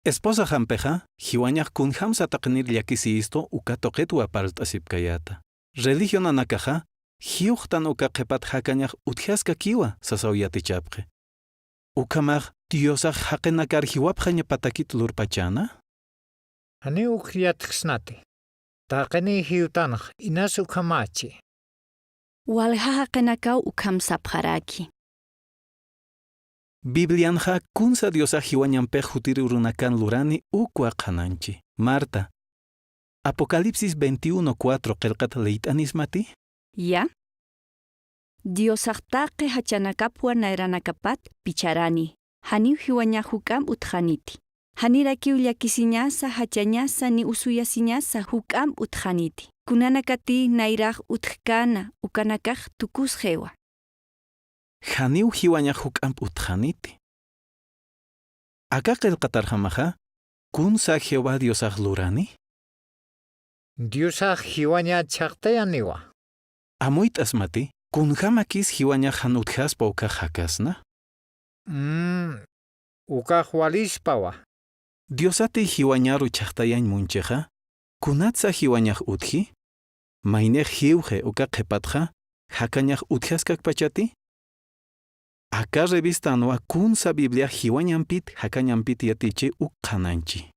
Esposa jampeja, hiwañaj kun hamsa taqnir llakisiisto uka toqetu apart asipkayata. Religión anakaja, hiuqtan uka qepat hakañaj utjaska kiwa sasawyatichapqe. Ukamaj Diosaj haqenakar hiwapjaña patakit lurpachana? Hani uqllatqsnati. Taqeni hiutanaj inas ukamachi. Walha haqenakau ukamsapjaraki. Biblianja kunsa Diosaj hiwañampej jutiri urunakan lurani ukwaqananchi. Marta. Apocalipsis 21:4 qelqat leitanismati? Ya. Diosaqtaqe hachanakapwa nairanacapat picharani. Hani hiwañajukam utjaniti. Hani rakiu llakisiñasa hachañasa ni usuyasiñasa hukam utjaniti. Kunanakati nairaj utkana ukanakaj tukusjewa. Haniu hiwañaj hukam utjaniti. Aka qelqatarjamaja, kunsa Jehová Diosaj lurani? Diosaj hiwaña chaqtayaniwa. Amuit asmati, kunjamakis hiwañaj hanutjaspa uka hakasna? Uka hualispawa. Diosati hiwañaru chaqtayañ muncheja, kunatsa hiwañaj utji? Mainej hiuje uka qepatja, hakañaj utjaskak pachati? Aka revista anua kunsa Biblia hiwañampit hakañampit yatiche uqananchi.